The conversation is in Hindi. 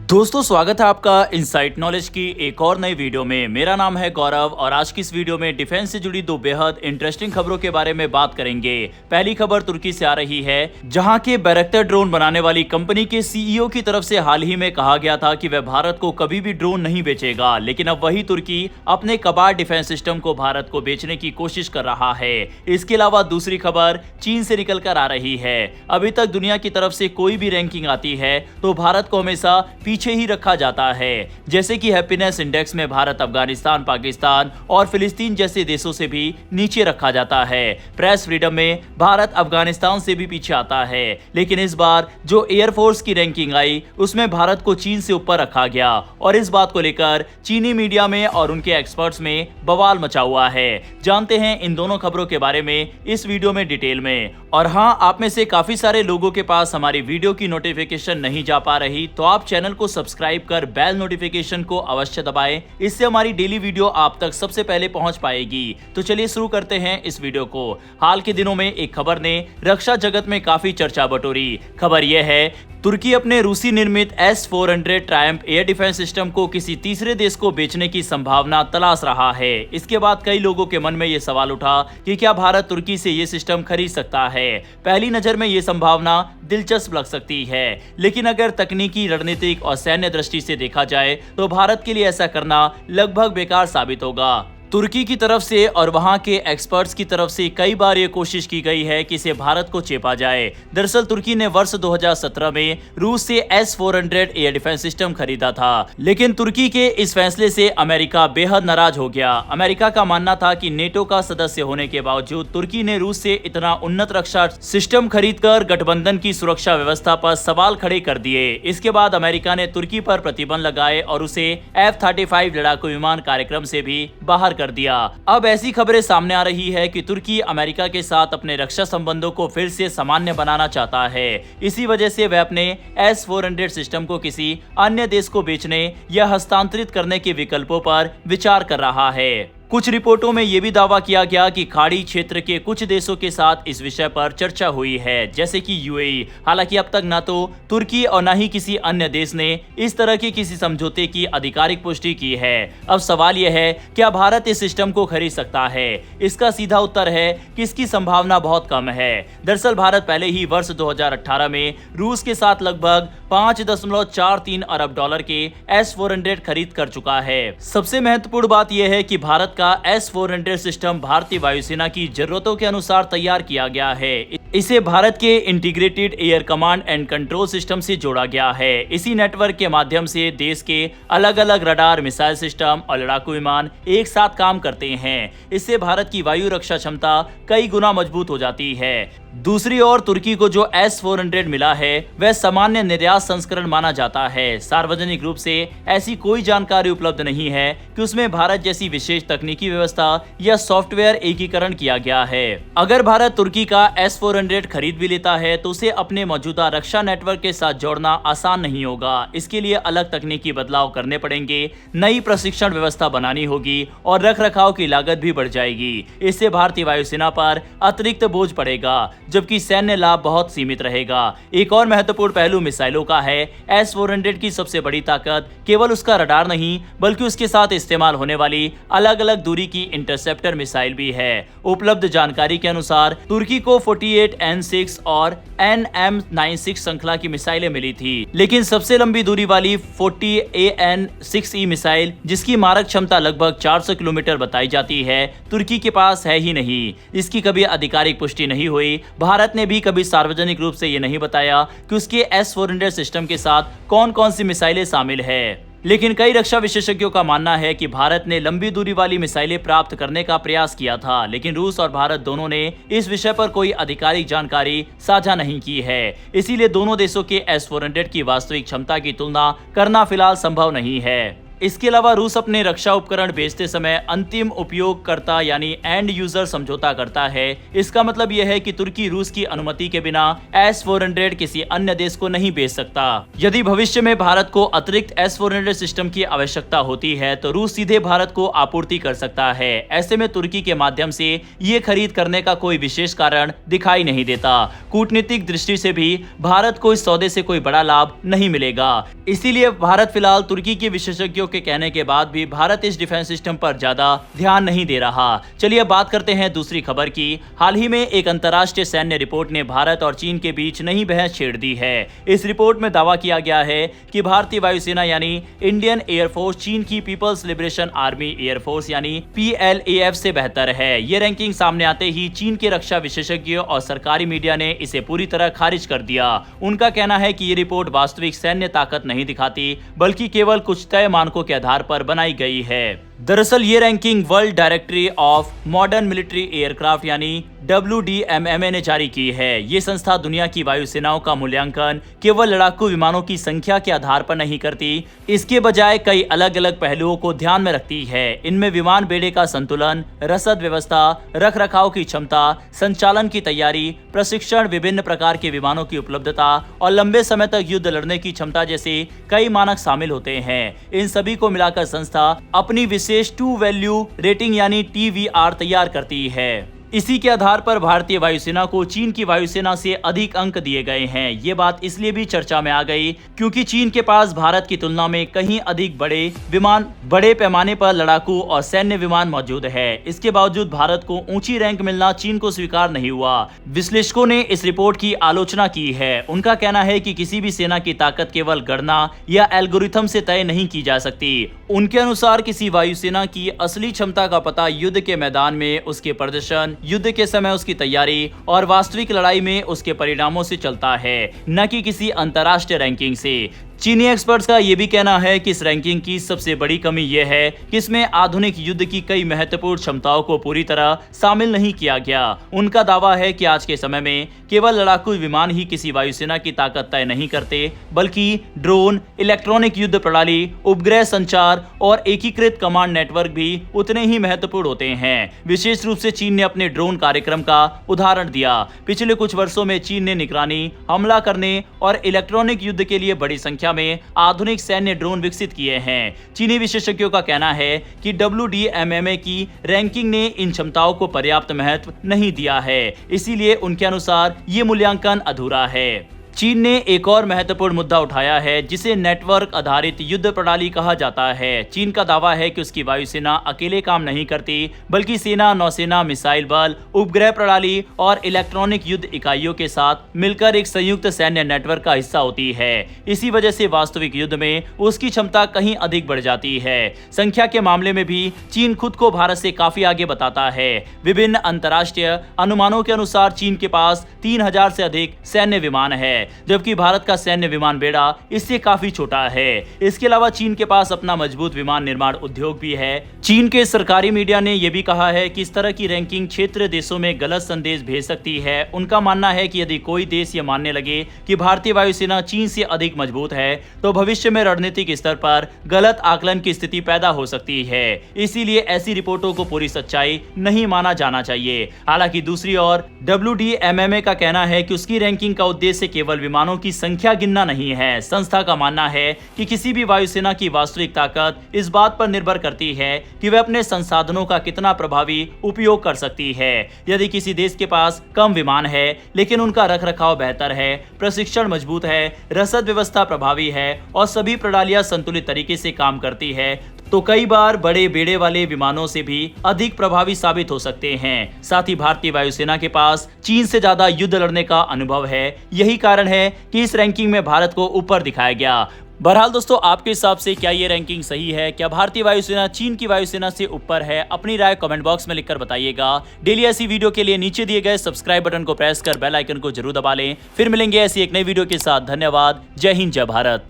दोस्तों स्वागत है आपका इनसाइट नॉलेज की एक और नई वीडियो में। मेरा नाम है गौरव और आज की इस वीडियो में डिफेंस से जुड़ी दो बेहद इंटरेस्टिंग खबरों के बारे में बात करेंगे। पहली खबर तुर्की से आ रही है, जहां के बैरक्टर ड्रोन बनाने वाली कंपनी के सीईओ की तरफ से हाल ही में कहा गया था कि वह भारत को कभी भी ड्रोन नहीं बेचेगा, लेकिन अब वही तुर्की अपने कबाड़ डिफेंस सिस्टम को भारत को बेचने की कोशिश कर रहा है। इसके अलावा दूसरी खबर चीन से निकल कर आ रही है। अभी तक दुनिया की तरफ से कोई भी रैंकिंग आती है तो भारत को हमेशा पीछे ही रखा जाता है। जैसे कि हैप्पीनेस इंडेक्स में भारत अफगानिस्तान, पाकिस्तान और फिलिस्तीन जैसे देशों से भी नीचे रखा जाता है। प्रेस फ्रीडम में भारत अफगानिस्तान से भी पीछे आता है, लेकिन इस बार जो एयरफोर्स की रैंकिंग आई उसमें भारत को चीन से ऊपर रखा गया और इस बात को लेकर चीनी मीडिया में और उनके एक्सपर्ट्स में बवाल मचा हुआ है। जानते हैं इन दोनों खबरों के बारे में इस वीडियो में डिटेल में। और हाँ, आप में से काफी सारे लोगों के पास हमारी वीडियो की नोटिफिकेशन नहीं जा पा रही, तो आप चैनल को सब्सक्राइब कर बेल नोटिफिकेशन को अवश्य दबाएं। इससे हमारी डेली वीडियो आप तक सबसे पहले पहुंच पाएगी। तो चलिए शुरू करते हैं इस वीडियो को। हाल के दिनों में एक खबर ने रक्षा जगत में काफी चर्चा बटोरी। खबर यह है, तुर्की अपने रूसी निर्मित S-400 Triumph air defence system को किसी तीसरे देश को बेचने की संभावना तलाश रहा है। इसके बाद कई लोगों के मन में यह सवाल उठा कि क्या भारत तुर्की से यह सिस्टम खरीद सकता है। पहली नजर में यह संभावना दिलचस्प लग सकती है, लेकिन अगर तकनीकी, रणनीतिक और सैन्य दृष्टि से देखा जाए तो भारत के लिए ऐसा करना लगभग बेकार साबित होगा। तुर्की की तरफ से और वहां के एक्सपर्ट्स की तरफ से कई बार ये कोशिश की गई है कि इसे भारत को चेपा जाए। दरअसल तुर्की ने वर्ष 2017 में रूस से S-400 एयर डिफेंस सिस्टम खरीदा था, लेकिन तुर्की के इस फैसले से अमेरिका बेहद नाराज हो गया। अमेरिका का मानना था कि नेटो का सदस्य होने के बावजूद तुर्की ने रूस से इतना उन्नत रक्षा सिस्टम खरीदकर गठबंधन की सुरक्षा व्यवस्था पर सवाल खड़े कर दिए। इसके बाद अमेरिका ने तुर्की पर प्रतिबंध लगाए और उसे F-35 लड़ाकू विमान कार्यक्रम से भी बाहर कर दिया। अब ऐसी खबरें सामने आ रही है कि तुर्की अमेरिका के साथ अपने रक्षा संबंधों को फिर से सामान्य बनाना चाहता है। इसी वजह से वह अपने S-400 सिस्टम को किसी अन्य देश को बेचने या हस्तांतरित करने के विकल्पों पर विचार कर रहा है। कुछ रिपोर्टों में यह भी दावा किया गया कि खाड़ी क्षेत्र के कुछ देशों के साथ इस विषय पर चर्चा हुई है, जैसे कि UAE। हालांकि अब तक न तो तुर्की और न ही किसी अन्य देश ने इस तरह के किसी समझौते की आधिकारिक पुष्टि की है। अब सवाल यह है, क्या भारत इस सिस्टम को खरीद सकता है? इसका सीधा उत्तर है कि इसकी संभावना बहुत कम है। दरअसल भारत पहले ही वर्ष 2018 में रूस के साथ लगभग $5.43 अरब के S-400 खरीद कर चुका है। सबसे महत्वपूर्ण बात यह है कि भारत का S-400 सिस्टम भारतीय वायुसेना की जरूरतों के अनुसार तैयार किया गया है। इसे भारत के integrated air command and control system से जोड़ा गया है। इसी नेटवर्क के माध्यम से देश के अलग अलग रडार, मिसाइल सिस्टम और लड़ाकू विमान एक साथ काम करते हैं। इससे भारत की वायु रक्षा क्षमता कई गुना मजबूत हो जाती है। दूसरी ओर तुर्की को जो S-400 मिला है वह सामान्य निर्यात संस्करण माना जाता है। सार्वजनिक रूप से ऐसी कोई जानकारी उपलब्ध नहीं है कि उसमें भारत जैसी विशेष तकनीकी व्यवस्था या सॉफ्टवेयर एकीकरण किया गया है। अगर भारत तुर्की का S-400 खरीद भी लेता है तो उसे अपने मौजूदा रक्षा नेटवर्क के साथ जोड़ना आसान नहीं होगा। इसके लिए अलग तकनीकी बदलाव करने पड़ेंगे, नई प्रशिक्षण व्यवस्था बनानी होगी और रख रखाव की लागत भी बढ़ जाएगी। इससे भारतीय वायुसेना पर अतिरिक्त बोझ पड़ेगा, जबकि सैन्य लाभ बहुत सीमित रहेगा। एक और महत्वपूर्ण पहलू मिसाइलों का है। S-400 की सबसे बड़ी ताकत केवल उसका रडार नहीं, बल्कि उसके साथ इस्तेमाल होने वाली अलग अलग दूरी की इंटरसेप्टर मिसाइल भी है। उपलब्ध जानकारी के अनुसार तुर्की को 48 N6 और NM96 श्रृंखला की मिसाइलें मिली थी, लेकिन सबसे लंबी दूरी वाली 40 AN6E मिसाइल, जिसकी मारक क्षमता लगभग 400 किलोमीटर बताई जाती है, तुर्की के पास है ही नहीं। इसकी कभी आधिकारिक पुष्टि नहीं हुई। भारत ने भी कभी सार्वजनिक रूप से ये नहीं बताया कि उसके S-400 सिस्टम के साथ कौन कौन सी मिसाइलें शामिल है। लेकिन कई रक्षा विशेषज्ञों का मानना है कि भारत ने लंबी दूरी वाली मिसाइलें प्राप्त करने का प्रयास किया था, लेकिन रूस और भारत दोनों ने इस विषय पर कोई आधिकारिक जानकारी साझा नहीं की है। इसीलिए दोनों देशों के S-400 की वास्तविक क्षमता की तुलना करना फिलहाल संभव नहीं है। इसके अलावा रूस अपने रक्षा उपकरण बेचते समय अंतिम उपयोगकर्ता यानी एंड यूजर समझौता करता है। इसका मतलब यह है कि तुर्की रूस की अनुमति के बिना S-400 किसी अन्य देश को नहीं बेच सकता। यदि भविष्य में भारत को अतिरिक्त S-400 सिस्टम की आवश्यकता होती है तो रूस सीधे भारत को आपूर्ति कर सकता है। ऐसे में तुर्की के माध्यम से ये खरीद करने का कोई विशेष कारण दिखाई नहीं देता। कूटनीतिक दृष्टि से भी भारत को इस सौदे से कोई बड़ा लाभ नहीं मिलेगा। इसीलिए भारत फिलहाल तुर्की के विशेषज्ञों के कहने के बाद भी भारत इस डिफेंस सिस्टम पर ज्यादा ध्यान नहीं दे रहा। चलिए बात करते हैं दूसरी खबर की। हाल ही में एक अंतर्राष्ट्रीय सैन्य रिपोर्ट ने भारत और चीन के बीच नई बहस छेड़ दी है। इस रिपोर्ट में दावा किया गया है कि भारतीय वायुसेना यानी इंडियन एयरफोर्स चीन की पीपल्स लिबरेशन आर्मी एयरफोर्स यानी PLAF से बेहतर है। ये रैंकिंग सामने आते ही चीन के रक्षा विशेषज्ञों और सरकारी मीडिया ने इसे पूरी तरह खारिज कर दिया। उनका कहना है कि ये रिपोर्ट वास्तविक सैन्य ताकत नहीं दिखाती बल्कि केवल कुछ तय मानकों के आधार पर बनाई गई है। दरअसल ये ranking world directory of modern military aircraft यानी WDMMA ने जारी की है। ये संस्था दुनिया की वायुसेनाओं का मूल्यांकन केवल लड़ाकू विमानों की संख्या के आधार पर नहीं करती, इसके बजाय कई अलग अलग पहलुओं को ध्यान में रखती है। इनमें विमान बेड़े का संतुलन, रसद व्यवस्था, रख रखाव की क्षमता, संचालन की तैयारी, प्रशिक्षण, विभिन्न प्रकार के विमानों की उपलब्धता और लंबे समय तक युद्ध लड़ने की क्षमता जैसे कई मानक शामिल होते हैं। इन सभी को मिलाकर संस्था अपनी विशेष टू वैल्यू रेटिंग यानी TVR तैयार करती है। इसी के आधार पर भारतीय वायुसेना को चीन की वायुसेना से अधिक अंक दिए गए हैं। ये बात इसलिए भी चर्चा में आ गई क्योंकि चीन के पास भारत की तुलना में कहीं अधिक बड़े विमान, बड़े पैमाने पर लड़ाकू और सैन्य विमान मौजूद है। इसके बावजूद भारत को ऊंची रैंक मिलना चीन को स्वीकार नहीं हुआ। विश्लेषकों ने इस रिपोर्ट की आलोचना की है। उनका कहना है कि किसी भी सेना की ताकत केवल गणना या एल्गोरिथम से तय नहीं की जा सकती। उनके अनुसार किसी वायुसेना की असली क्षमता का पता युद्ध के मैदान में उसके प्रदर्शन, युद्ध के समय उसकी तैयारी और वास्तविक लड़ाई में उसके परिणामों से चलता है, न कि किसी अंतर्राष्ट्रीय रैंकिंग से। चीनी एक्सपर्ट्स का यह भी कहना है कि इस रैंकिंग की सबसे बड़ी कमी यह है कि इसमें आधुनिक युद्ध की कई महत्वपूर्ण क्षमताओं को पूरी तरह शामिल नहीं किया गया। उनका दावा है कि आज के समय में केवल लड़ाकू विमान ही किसी वायुसेना की ताकत तय नहीं करते, बल्कि ड्रोन, इलेक्ट्रॉनिक युद्ध प्रणाली, उपग्रह संचार और एकीकृत कमांड नेटवर्क भी उतने ही महत्वपूर्ण होते हैं। विशेष रूप से चीन ने अपने ड्रोन कार्यक्रम का उदाहरण दिया। पिछले कुछ वर्षों में चीन ने निगरानी, हमला करने और इलेक्ट्रॉनिक युद्ध के लिए बड़ी संख्या में आधुनिक सैन्य ड्रोन विकसित किए हैं। चीनी विशेषज्ञों का कहना है कि WDMMA की रैंकिंग ने इन क्षमताओं को पर्याप्त महत्व नहीं दिया है, इसीलिए उनके अनुसार ये मूल्यांकन अधूरा है। चीन ने एक और महत्वपूर्ण मुद्दा उठाया है जिसे नेटवर्क आधारित युद्ध प्रणाली कहा जाता है। चीन का दावा है कि उसकी वायुसेना अकेले काम नहीं करती, बल्कि सेना, नौसेना, मिसाइल बल, उपग्रह प्रणाली और इलेक्ट्रॉनिक युद्ध इकाइयों के साथ मिलकर एक संयुक्त सैन्य नेटवर्क का हिस्सा होती है। इसी वजह से वास्तविक युद्ध में उसकी क्षमता कहीं अधिक बढ़ जाती है। संख्या के मामले में भी चीन खुद को भारत से काफी आगे बताता है। विभिन्न अंतर्राष्ट्रीय अनुमानों के अनुसार चीन के पास 3000 से अधिक सैन्य विमान है, जबकि भारत का सैन्य विमान बेड़ा इससे काफी छोटा है। इसके अलावा चीन के पास अपना मजबूत विमान निर्माण उद्योग भी है। चीन के सरकारी मीडिया ने यह भी कहा है कि इस तरह की रैंकिंग क्षेत्रीय देशों में गलत संदेश भेज सकती है। उनका मानना है कि यदि कोई देश यह मानने लगे कि भारतीय वायुसेना चीन से अधिक मजबूत है तो भविष्य में रणनीतिक स्तर पर गलत आकलन की स्थिति पैदा हो सकती है। इसीलिए ऐसी रिपोर्टों को पूरी सच्चाई नहीं माना जाना चाहिए। हालांकि दूसरी ओर WDMMA का कहना है कि उसकी रैंकिंग का उद्देश्य केवल विमानों की संख्या गिनना नहीं है। संस्था का मानना है कि किसी भी वायुसेना की वास्तविक ताकत इस बात पर निर्भर करती है कि वह अपने संसाधनों का कितना प्रभावी उपयोग कर सकती है। यदि किसी देश के पास कम विमान है लेकिन उनका रखरखाव बेहतर है, प्रशिक्षण मजबूत है, रसद व्यवस्था प्रभावी है और सभी प्रणालियां संतुलित तरीके से काम करती है, तो कई बार बड़े बेड़े वाले विमानों से भी अधिक प्रभावी साबित हो सकते हैं। साथ ही भारतीय वायुसेना के पास चीन से ज्यादा युद्ध लड़ने का अनुभव है। यही कारण है कि इस रैंकिंग में भारत को ऊपर दिखाया गया। बहरहाल दोस्तों, आपके हिसाब से क्या ये रैंकिंग सही है? क्या भारतीय वायुसेना चीन की वायुसेना से ऊपर है? अपनी राय कमेंट बॉक्स में लिखकर बताइएगा। डेली ऐसी वीडियो के लिए नीचे दिए गए सब्सक्राइब बटन को प्रेस कर बेल आइकन को जरूर दबा लें। फिर मिलेंगे ऐसी एक नई वीडियो के साथ। धन्यवाद। जय हिंद, जय भारत।